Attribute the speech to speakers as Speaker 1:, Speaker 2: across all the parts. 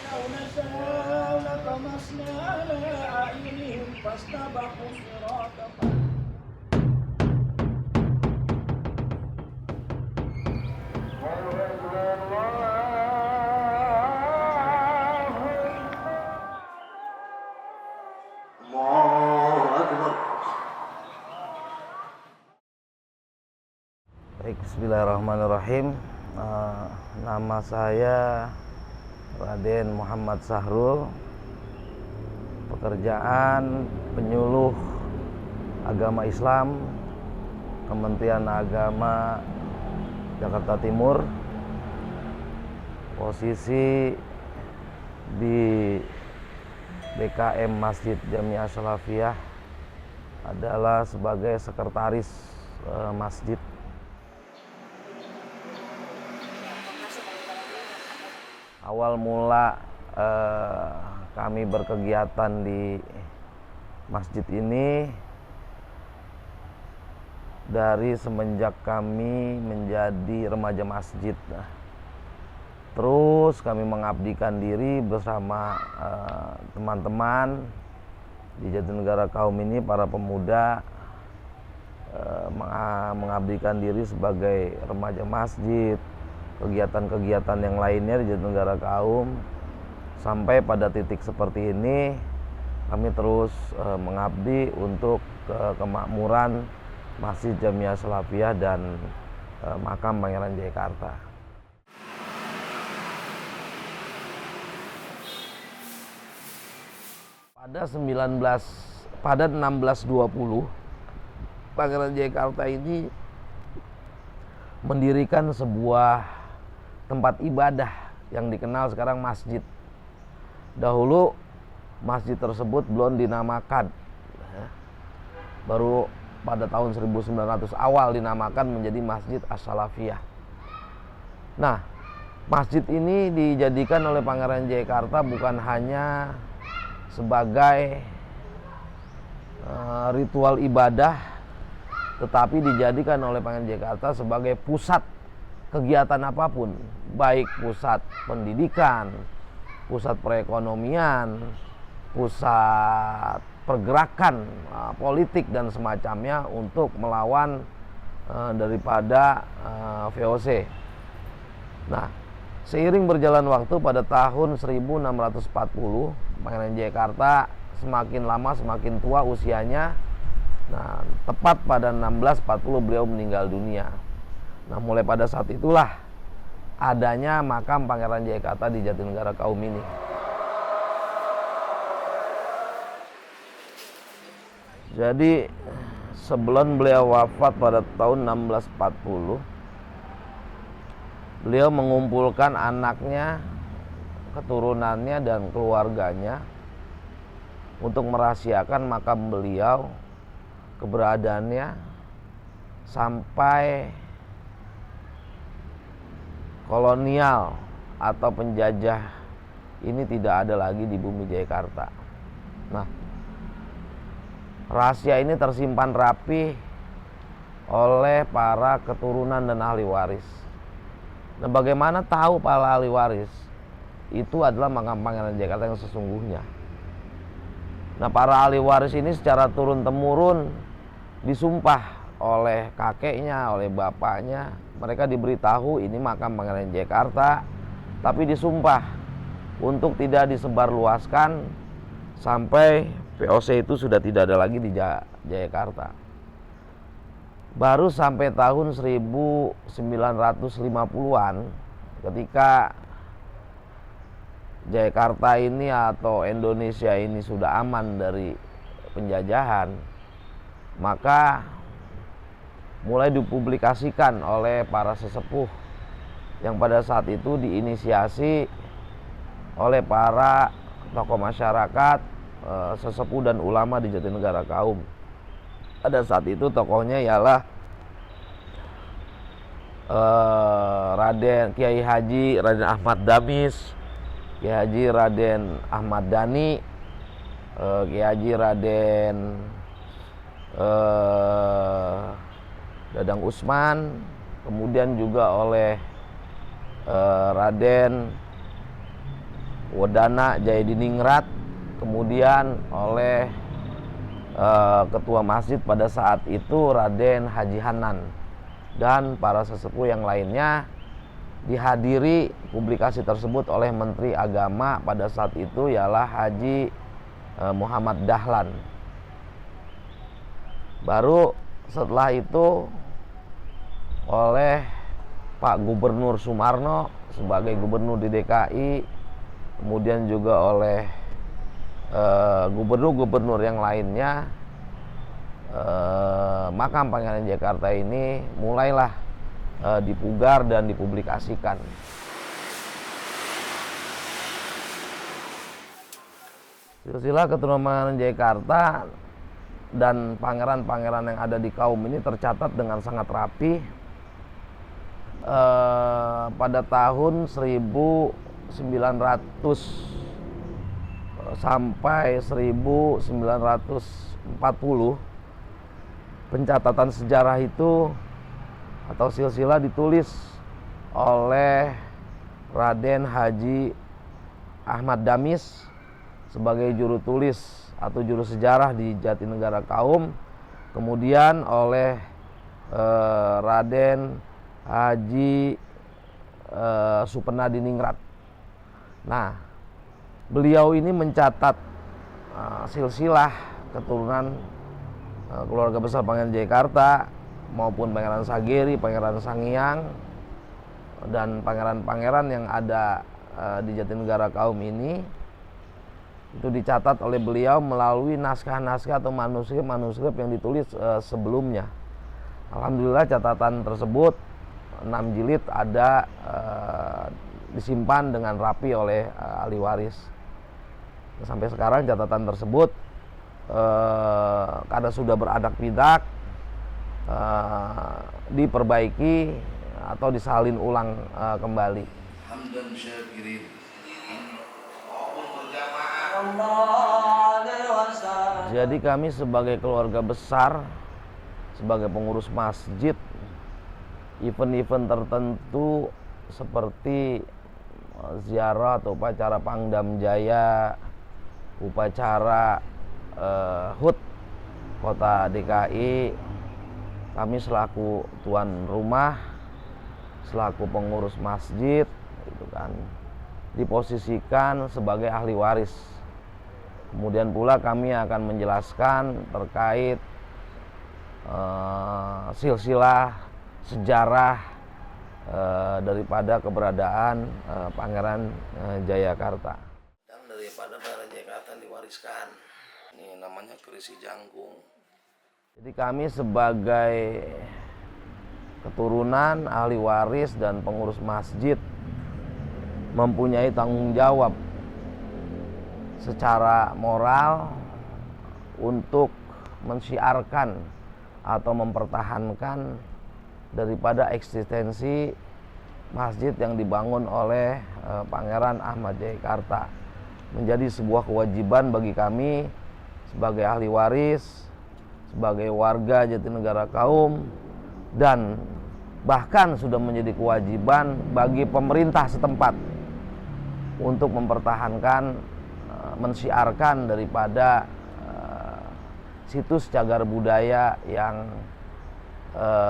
Speaker 1: أو نشاء لطمسنا على أعينهم فاستبقوا الصراط
Speaker 2: Baik, bismillahirrahmanirrahim. Nama saya Raden Muhammad Sahrul. Pekerjaan penyuluh agama Islam Kementerian Agama Jakarta Timur. Posisi di BKM Masjid Jamiah Salafiyah adalah sebagai sekretaris masjid. Awal mula kami berkegiatan di masjid ini dari semenjak kami menjadi remaja masjid. Terus kami mengabdikan diri bersama teman-teman di Jatinegara Kaum ini, para pemuda, mengabdikan diri sebagai remaja masjid, kegiatan-kegiatan yang lainnya di Jatinegara Kaum. Sampai pada titik seperti ini kami terus mengabdi untuk kemakmuran Masjid Jamiah Salafiyah dan Makam Pangeran Jayakarta. Pada 1620 Pangeran Jayakarta ini mendirikan sebuah tempat ibadah yang dikenal sekarang masjid. Dahulu masjid tersebut belum dinamakan, baru pada tahun 1900 awal dinamakan menjadi Masjid As-Salafiyah. Nah, masjid ini dijadikan oleh Pangeran Jayakarta bukan hanya sebagai ritual ibadah, tetapi dijadikan oleh Pangeran Jayakarta sebagai pusat kegiatan apapun, baik pusat pendidikan, pusat perekonomian, pusat pergerakan politik dan semacamnya untuk melawan daripada VOC. Nah, seiring berjalan waktu pada tahun 1640, Pangeran Jayakarta semakin lama semakin tua usianya. Nah, tepat pada 1640 beliau meninggal dunia. Nah, mulai pada saat itulah adanya makam Pangeran Jayakarta di Jatinegara Kaum ini. Jadi sebelum beliau wafat pada tahun 1640, beliau mengumpulkan anaknya, keturunannya dan keluarganya untuk merahasiakan makam beliau, keberadaannya sampai kolonial atau penjajah ini tidak ada lagi di bumi Jayakarta. Nah, rahasia ini tersimpan rapi oleh para keturunan dan ahli waris. Nah, bagaimana tahu para ahli waris itu adalah makam Pangeran Jayakarta yang sesungguhnya? Nah, para ahli waris ini secara turun-temurun disumpah oleh kakeknya, oleh bapaknya. Mereka diberitahu ini makam Pangeran Jayakarta, tapi disumpah untuk tidak disebarluaskan sampai VOC itu sudah tidak ada lagi di Jayakarta. Baru sampai tahun 1950-an ketika Jayakarta ini atau Indonesia ini sudah aman dari penjajahan, maka mulai dipublikasikan oleh para sesepuh yang pada saat itu diinisiasi oleh para tokoh masyarakat, sesepuh dan ulama di Jatinegara Kaum. Pada saat itu tokohnya ialah Raden Kiai Haji Raden Ahmad Damis, Kiai Haji Raden Ahmad Dhani, Kiai Haji Raden Dadang Usman, kemudian juga oleh Raden Wedana Jayadiningrat, kemudian oleh ketua masjid pada saat itu Raden Haji Hanan, dan para sesepuh yang lainnya. Dihadiri publikasi tersebut oleh Menteri Agama pada saat itu ialah Haji Muhammad Dahlan. Baru setelah itu oleh Pak Gubernur Sumarno sebagai gubernur di DKI, kemudian juga oleh gubernur-gubernur yang lainnya. Makam Pangeran Jayakarta ini mulailah dipugar dan dipublikasikan. Silsilah keturunan Pangeran Jayakarta dan pangeran-pangeran yang ada di kaum ini tercatat dengan sangat rapi. Pada tahun 1900 sampai 1940 pencatatan sejarah itu atau silsilah ditulis oleh Raden Haji Ahmad Damis sebagai juru tulis atau juru sejarah di Jatinegara Kaum, kemudian oleh Raden Haji Supenadiningrat. Nah, beliau ini mencatat silsilah keturunan keluarga besar Pangeran Jayakarta maupun Pangeran Sagiri, Pangeran Sangiang, dan pangeran-pangeran yang ada di Jatinegara Kaum ini itu dicatat oleh beliau melalui naskah-naskah atau manuskrip yang ditulis sebelumnya. Alhamdulillah catatan tersebut 6 jilid ada disimpan dengan rapi oleh ahli waris. Sampai sekarang catatan tersebut karena sudah beradak pidak diperbaiki atau disalin ulang kembali. Hamdan syakirin. Jadi kami sebagai keluarga besar, sebagai pengurus masjid, event-event tertentu seperti ziarah atau upacara Pangdam Jaya, upacara HUT Kota DKI, kami selaku tuan rumah, selaku pengurus masjid, gitu kan, diposisikan sebagai ahli waris. Kemudian pula kami akan menjelaskan terkait silsilah sejarah daripada keberadaan Pangeran Jayakarta. Dan daripada Pangeran Jayakarta diwariskan, ini namanya Kerisi Jangkung. Jadi kami sebagai keturunan ahli waris dan pengurus masjid mempunyai tanggung jawab secara moral untuk mensyiarkan atau mempertahankan daripada eksistensi masjid yang dibangun oleh Pangeran Ahmad Jayakarta. Menjadi sebuah kewajiban bagi kami sebagai ahli waris, sebagai warga Jatinegara Kaum, dan bahkan sudah menjadi kewajiban bagi pemerintah setempat untuk mempertahankan, mensiarkan daripada situs cagar budaya yang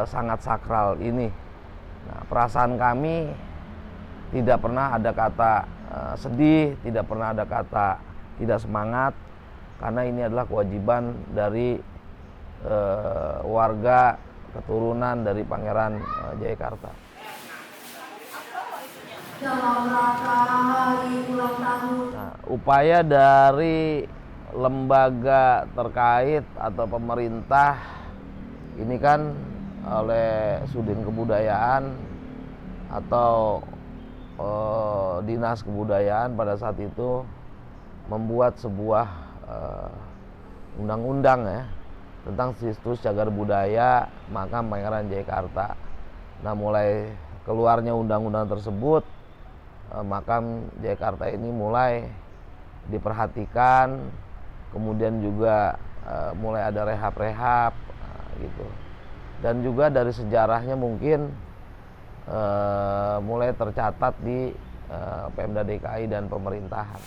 Speaker 2: sangat sakral ini. Nah, perasaan kami tidak pernah ada kata sedih, tidak pernah ada kata tidak semangat, karena ini adalah kewajiban dari warga keturunan dari Pangeran Jayakarta.
Speaker 3: Dalam rangka hari ulang tahun.
Speaker 2: Nah, upaya dari lembaga terkait atau pemerintah ini kan oleh Sudin Kebudayaan atau Dinas Kebudayaan pada saat itu membuat sebuah undang-undang ya tentang situs cagar budaya makam Pangeran Jayakarta. Nah, mulai keluarnya undang-undang tersebut, makam Jayakarta ini mulai diperhatikan, kemudian juga mulai ada rehab-rehab gitu. Dan juga dari sejarahnya mungkin mulai tercatat di Pemda DKI dan pemerintahan.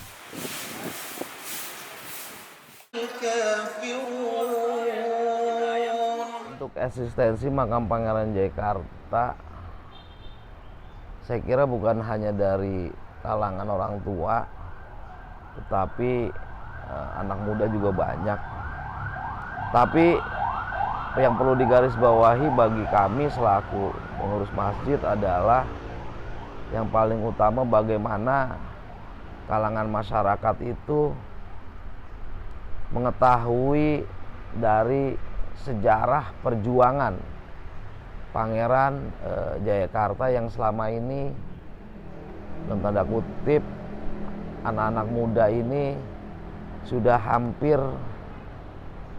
Speaker 2: Untuk eksistensi makam Pangeran Jayakarta, saya kira bukan hanya dari kalangan orang tua, tetapi anak muda juga banyak. Tapi yang perlu digarisbawahi bagi kami selaku pengurus masjid adalah yang paling utama bagaimana kalangan masyarakat itu mengetahui dari sejarah perjuangan Pangeran Jayakarta yang selama ini dalam tanda kutip anak-anak muda ini sudah hampir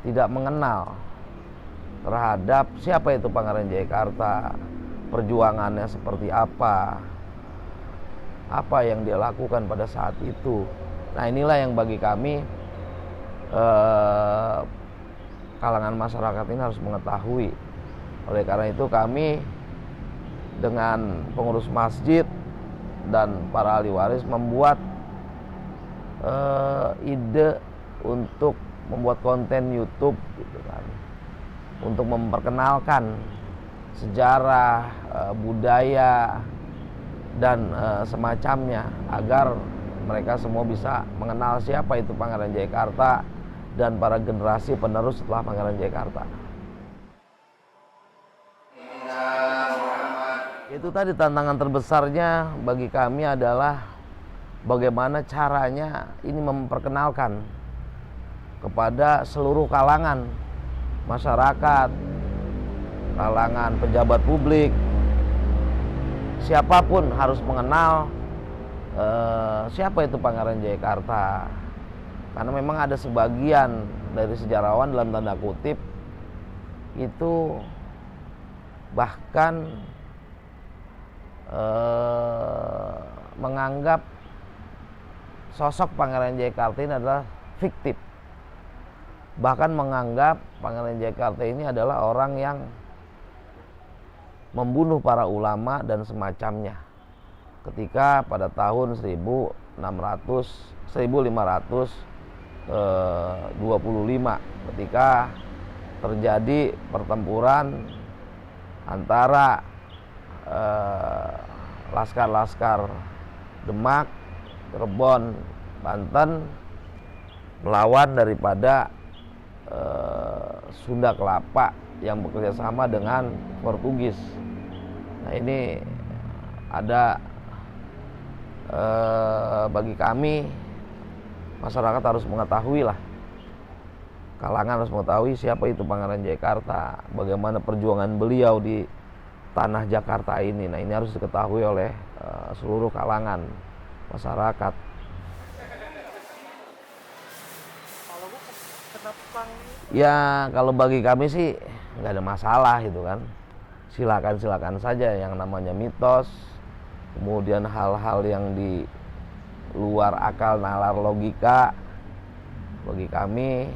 Speaker 2: tidak mengenal terhadap siapa itu Pangeran Jayakarta, perjuangannya seperti apa yang dia lakukan pada saat itu. Nah, inilah yang bagi kami kalangan masyarakat ini harus mengetahui. Oleh karena itu kami dengan pengurus masjid dan para ahli waris membuat ide untuk membuat konten YouTube gitu kan, untuk memperkenalkan sejarah, budaya dan semacamnya agar mereka semua bisa mengenal siapa itu Pangeran Jayakarta dan para generasi penerus setelah Pangeran Jayakarta. Itu tadi tantangan terbesarnya bagi kami adalah bagaimana caranya ini memperkenalkan kepada seluruh kalangan masyarakat, kalangan pejabat publik, siapapun harus mengenal siapa itu Pangeran Jayakarta. Karena memang ada sebagian dari sejarawan dalam tanda kutip itu bahkan menganggap sosok Pangeran Jayakarta ini adalah fiktif. Bahkan menganggap Pangeran Jayakarta ini adalah orang yang membunuh para ulama dan semacamnya. Ketika pada tahun 1525 ketika terjadi pertempuran antara laskar-laskar Demak, Cirebon, Banten melawan daripada Sunda Kelapa yang bekerja sama dengan Portugis. Nah, ini ada bagi kami masyarakat harus mengetahui lah, kalangan harus mengetahui siapa itu Pangeran Jayakarta, bagaimana perjuangan beliau di tanah Jakarta ini. Nah, ini harus diketahui oleh seluruh kalangan masyarakat. Ya, kalau bagi kami sih nggak ada masalah gitu kan. Silakan saja yang namanya mitos, kemudian hal-hal yang di luar akal nalar logika, bagi kami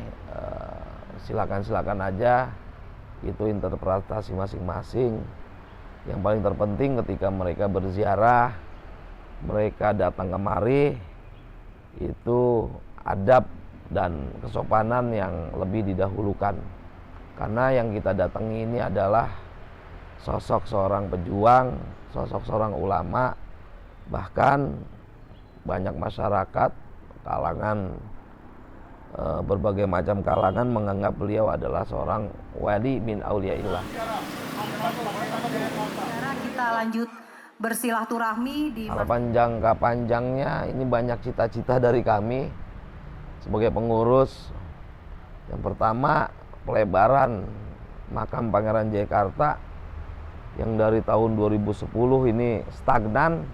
Speaker 2: silakan aja, itu interpretasi masing-masing. Yang paling terpenting ketika mereka berziarah, mereka datang kemari, itu adab dan kesopanan yang lebih didahulukan. Karena yang kita datangi ini adalah sosok seorang pejuang, sosok seorang ulama, bahkan banyak masyarakat, kalangan berbagai macam kalangan menganggap beliau adalah seorang wali min auliyaillah.
Speaker 3: Kita lanjut bersilaturahmi di
Speaker 2: harapan jangka panjangnya ini banyak cita-cita dari kami sebagai pengurus. Yang pertama, pelebaran makam Pangeran Jayakarta yang dari tahun 2010 ini stagnan.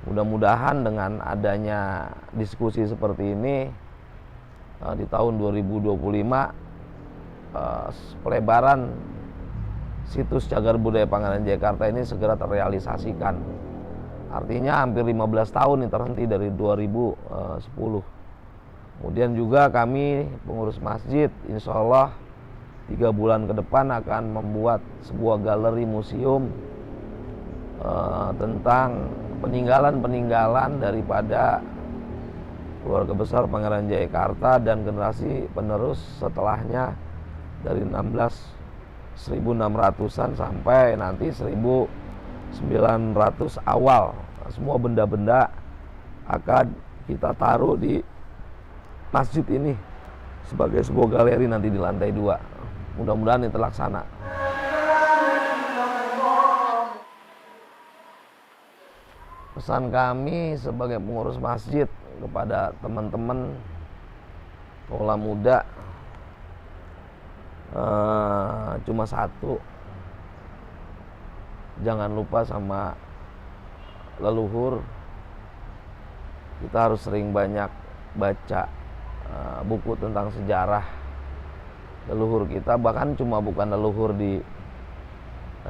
Speaker 2: Mudah-mudahan dengan adanya diskusi seperti ini di tahun 2025 pelebaran situs cagar budaya Pangeran Jayakarta ini segera terrealisasikan. Artinya hampir 15 tahun ini terhenti dari 2010. Kemudian juga kami pengurus masjid insya Allah 3 bulan ke depan akan membuat sebuah galeri museum tentang peninggalan daripada keluarga besar Pangeran Jayakarta dan generasi penerus setelahnya dari 1600-an sampai nanti 1900 awal. Semua benda-benda akan kita taruh di masjid ini sebagai sebuah galeri nanti di lantai 2. Mudah-mudahan ini terlaksana. Pesan kami sebagai pengurus masjid kepada teman-teman kaula muda cuma satu, jangan lupa sama leluhur. Kita harus sering banyak baca buku tentang sejarah leluhur kita, bahkan cuma bukan leluhur di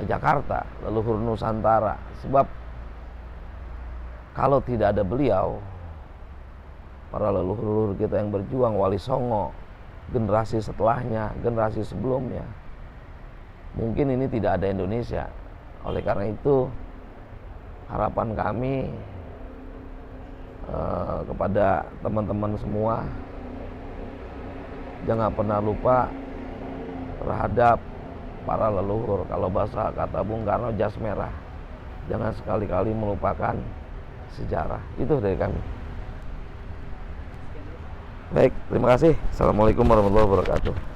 Speaker 2: Jakarta, leluhur Nusantara. Sebab kalau tidak ada beliau, para leluhur kita yang berjuang, Wali Songo, generasi setelahnya, generasi sebelumnya, mungkin ini tidak ada Indonesia. Oleh karena itu, harapan kami kepada teman-teman semua, jangan pernah lupa terhadap para leluhur. Kalau bahasa kata Bung Karno, jas merah. Jangan sekali-kali melupakan sejarah. Itu dari kami. Baik, terima kasih. Assalamualaikum warahmatullahi wabarakatuh.